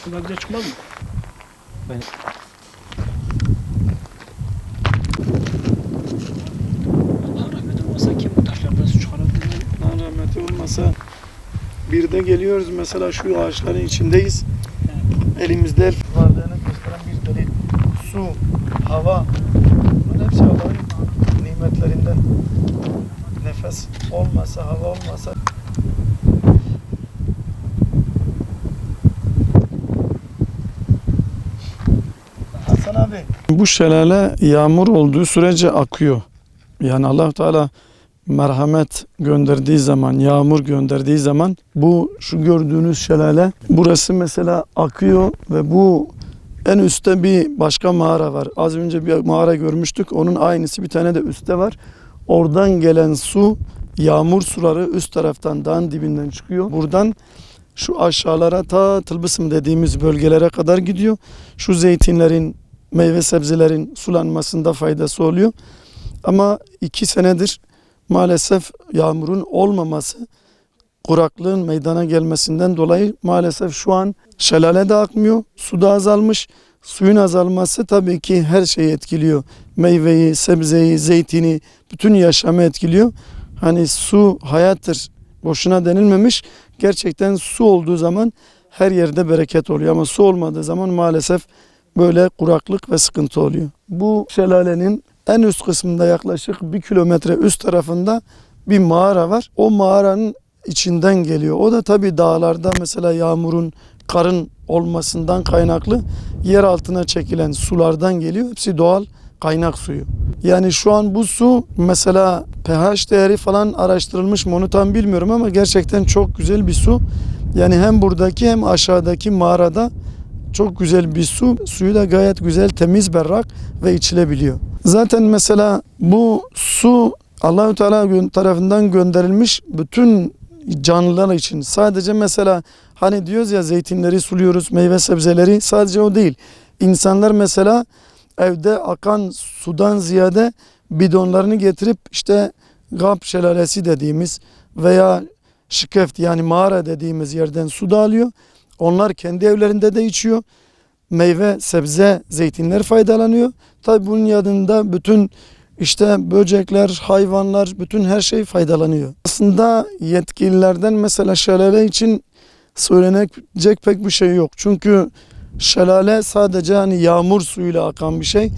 Bunlar bize çıkmaz mı? Ben... Allah rahmet olmasa kim bu taşlardan su çıkarabilir? Allah rahmeti olmasa bir de geliyoruz mesela şu ağaçların içindeyiz. Elimizde varlığını gösteren bir delil. Su, hava, bunun hepsi Allah'ın nimetlerinden. Nefes olmasa, hava olmasa Hasan abi. Bu şelale yağmur olduğu sürece akıyor. Yani Allah Teala merhamet gönderdiği zaman, yağmur gönderdiği zaman bu şu gördüğünüz şelale burası mesela akıyor ve bu en üstte bir başka mağara var. Az önce bir mağara görmüştük. Onun aynısı bir tane de üstte var. Oradan gelen su, yağmur suları üst taraftan dağın dibinden çıkıyor. Buradan şu aşağılara ta Tılbısım dediğimiz bölgelere kadar gidiyor. Şu zeytinlerin, meyve sebzelerin sulanmasında faydası oluyor. Ama 2 senedir maalesef yağmurun olmaması, kuraklığın meydana gelmesinden dolayı maalesef şu an şelale de akmıyor, su da azalmış. Suyun azalması tabii ki her şeyi etkiliyor. Meyveyi, sebzeyi, zeytini, bütün yaşamı etkiliyor. Hani su hayattır, boşuna denilmemiş. Gerçekten su olduğu zaman her yerde bereket oluyor ama su olmadığı zaman maalesef böyle kuraklık ve sıkıntı oluyor. Bu şelalenin en üst kısmında yaklaşık 1 kilometre üst tarafında bir mağara var. O mağaranın içinden geliyor. O da tabii dağlarda mesela yağmurun, karın olmasından kaynaklı yer altına çekilen sulardan geliyor. Hepsi doğal kaynak suyu. Yani şu an bu su mesela pH değeri falan araştırılmış mı onu tam bilmiyorum ama gerçekten çok güzel bir su. Yani hem buradaki hem aşağıdaki mağarada çok güzel bir su. Suyu da gayet güzel, temiz, berrak ve içilebiliyor. Zaten mesela bu su Allah-u Teala tarafından gönderilmiş bütün canlılar için. Sadece mesela hani diyoruz ya zeytinleri suluyoruz, meyve sebzeleri, sadece o değil. İnsanlar mesela evde akan sudan ziyade bidonlarını getirip işte Gap şelalesi dediğimiz veya şikeft yani mağara dediğimiz yerden su da alıyor. Onlar kendi evlerinde de içiyor. Meyve, sebze, zeytinler faydalanıyor. Tabi bunun yanında bütün işte böcekler, hayvanlar, bütün her şey faydalanıyor. Aslında yetkililerden mesela şelale için söylenecek pek bir şey yok. Çünkü şelale sadece hani yağmur suyuyla akan bir şey.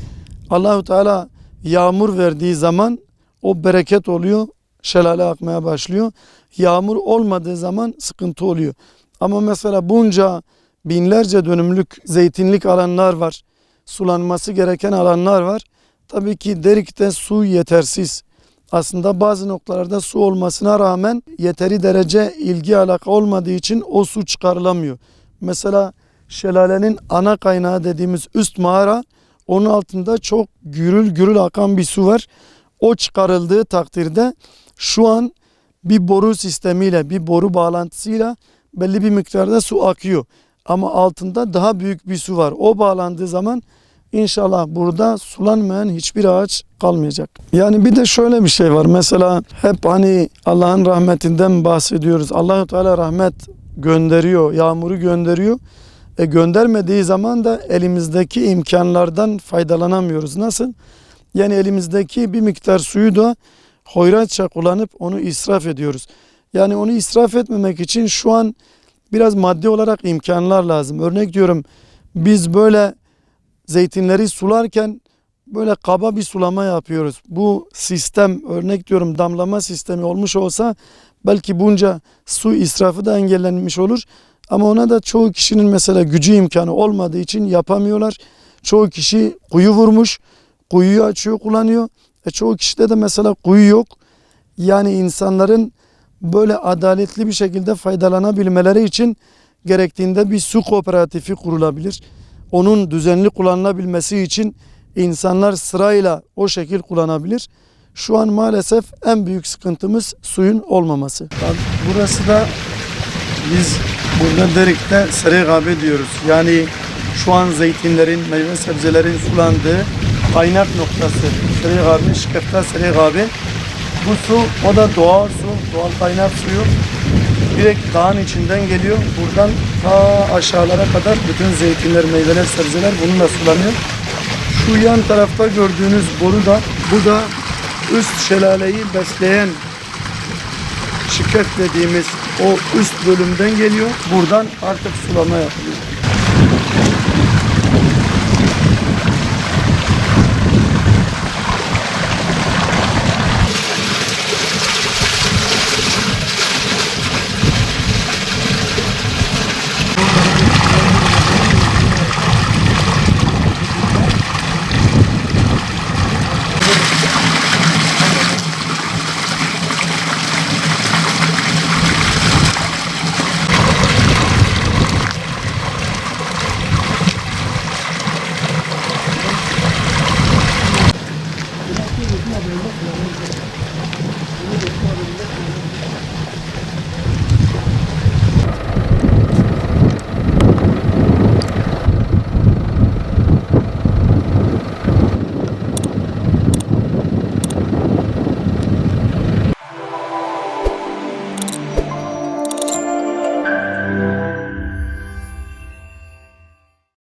Allahu Teala yağmur verdiği zaman o bereket oluyor. Şelale akmaya başlıyor. Yağmur olmadığı zaman sıkıntı oluyor. Ama mesela bunca binlerce dönümlük zeytinlik alanlar var. Sulanması gereken alanlar var. Tabii ki Derik'te su yetersiz. Aslında bazı noktalarda su olmasına rağmen yeteri derece ilgi alaka olmadığı için o su çıkarılamıyor. Mesela şelalenin ana kaynağı dediğimiz üst mağara, onun altında çok gürül gürül akan bir su var. O çıkarıldığı takdirde şu an bir boru sistemiyle, bir boru bağlantısıyla belli bir miktarda su akıyor. Ama altında daha büyük bir su var. O bağlandığı zaman İnşallah burada sulanmayan hiçbir ağaç kalmayacak. Yani bir de şöyle bir şey var. Mesela hep hani Allah'ın rahmetinden bahsediyoruz. Allah-u Teala rahmet gönderiyor, yağmuru gönderiyor. Göndermediği zaman da elimizdeki imkanlardan faydalanamıyoruz. Nasıl? Yani elimizdeki bir miktar suyu da hoyratça kullanıp onu israf ediyoruz. Yani onu israf etmemek için şu an biraz maddi olarak imkanlar lazım. Örnek diyorum biz böyle zeytinleri sularken böyle kaba bir sulama yapıyoruz. Bu sistem örnek diyorum damlama sistemi olmuş olsa belki bunca su israfı da engellenmiş olur. Ama ona da çoğu kişinin mesela gücü imkanı olmadığı için yapamıyorlar. Çoğu kişi kuyu vurmuş, kuyuyu açıyor kullanıyor. Çoğu kişide de mesela kuyu yok. Yani insanların böyle adaletli bir şekilde faydalanabilmeleri için gerektiğinde bir su kooperatifi kurulabilir. Onun düzenli kullanılabilmesi için insanlar sırayla o şekil kullanabilir. Şu an maalesef en büyük sıkıntımız suyun olmaması. Burası da biz burada Derik'te Seregabe diyoruz. Yani şu an zeytinlerin, meyve sebzelerin sulandığı kaynak noktası. Seregabe, Şikefta Seregabe. Bu su o da doğal su, doğal kaynak suyu. direkt dağın içinden geliyor. Buradan ta aşağılara kadar bütün zeytinler, meyveler, sebzeler bununla sulanıyor. Şu yan tarafta gördüğünüz boru da, bu da üst şelaleyi besleyen şikef dediğimiz o üst bölümden geliyor. Buradan artık sulama yapılıyor.